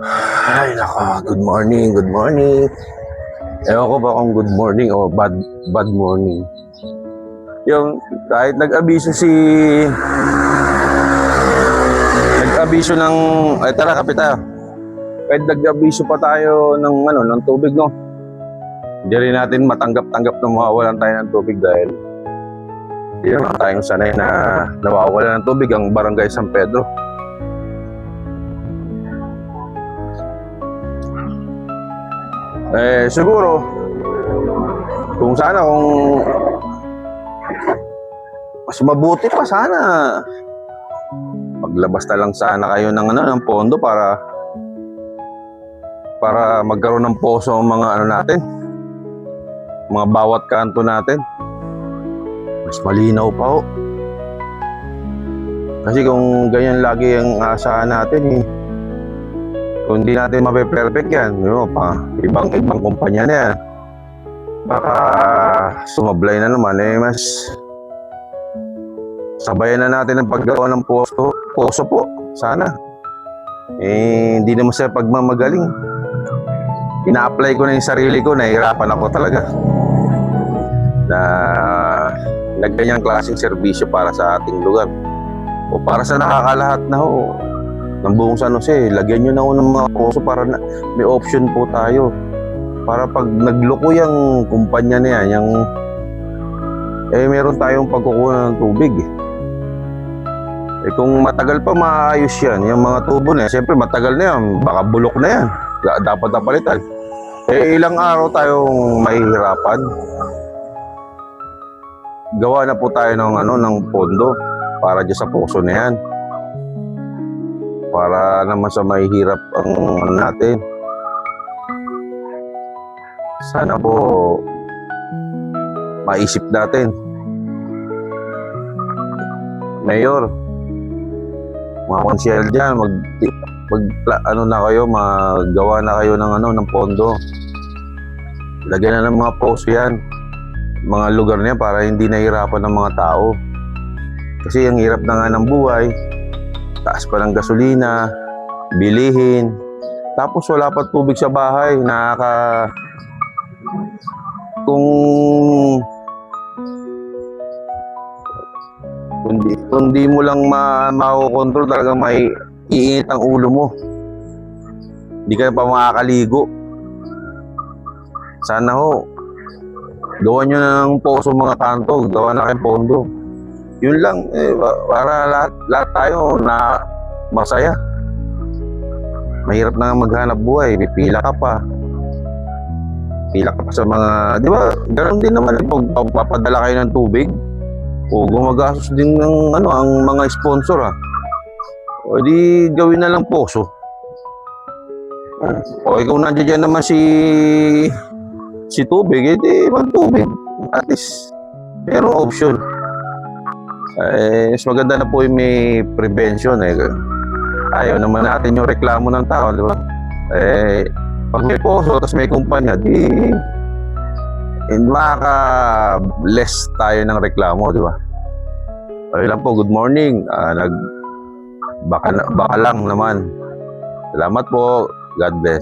Ay, nako. Good morning, good morning. Ewan ko ba kung good morning o bad morning. Yung kahit nag-abiso ng ay tara kapit tayo. Kahit nag-abiso pa tayo ng tubig, no. Hindi rin natin matanggap-tanggap na mawawalan tayo ng tubig dahil hindi naman tayong sanay na nawawalan ng tubig ang Barangay San Pedro. Siguro kung mas mabuti pa sana maglabas na lang sana kayo ng pondo para magkaroon ng poso ang mga natin, mga bawat kanto natin. Mas malinaw pa ho. Kasi kung ganyan lagi ang asahan natin, kung hindi natin mape-perfect yan, ibang kumpanya na yan, baka sumablay na naman, mas sabayan na natin ang paggawa ng poso po, sana. Hindi naman sa pagmamagaling. Ina-apply ko na yung sarili ko, nahihirapan ako talaga na nagganyang klaseng serbisyo para sa ating lugar o para sa nakakalahat na ho ng buong San Jose. Lagyan nyo na ho ng mga poso para may option po tayo para pag nagloko yung kumpanya na yan, meron tayong pagkukuha ng tubig. Kung matagal pa maayos yan, yung mga tubo na yan, siyempre matagal na yan, baka bulok na yan, dapat napalitan. Ilang araw tayong mahihirapan. Gawa na po tayo ng pondo para dyan sa poso na yan, para naman sa mahihirap ang natin. Sana po maisip natin, Mayor, mga konsyel dyan, maggawa na kayo ng pondo. Lagyan na ng mga poso yan, mga lugar niya, para hindi nahihirapan ng mga tao. Kasi ang hirap na nga ng buhay, taas pa ng gasolina, bilihin, tapos wala pa tubig sa bahay. Kung di mo lang makokontrol, talagang iinit ang ulo mo. Hindi ka na pa makakaligo. Sana ho, gawa nyo na ng poso mga kanto, gawa na kayong pondo. Yun lang, para lahat tayo na masaya. Mahirap na maghanap buhay, pipila ka pa. Pila ka pa sa mga, di ba, ganoon din naman pag papadala kayo ng tubig. O gumagastos din ng ang mga sponsor, o di gawin na lang poso. O ikaw nandiyan naman si tubig, edi magtubig. At least pero option. Mas maganda na po yung may prevention. Ayaw naman natin yung reklamo ng tao, di ba? Pag may poso tapos may kumpanya, di maka-less tayo ng reklamo, di ba? Ayun lang po, good morning. Baka lang naman. Salamat po. God bless.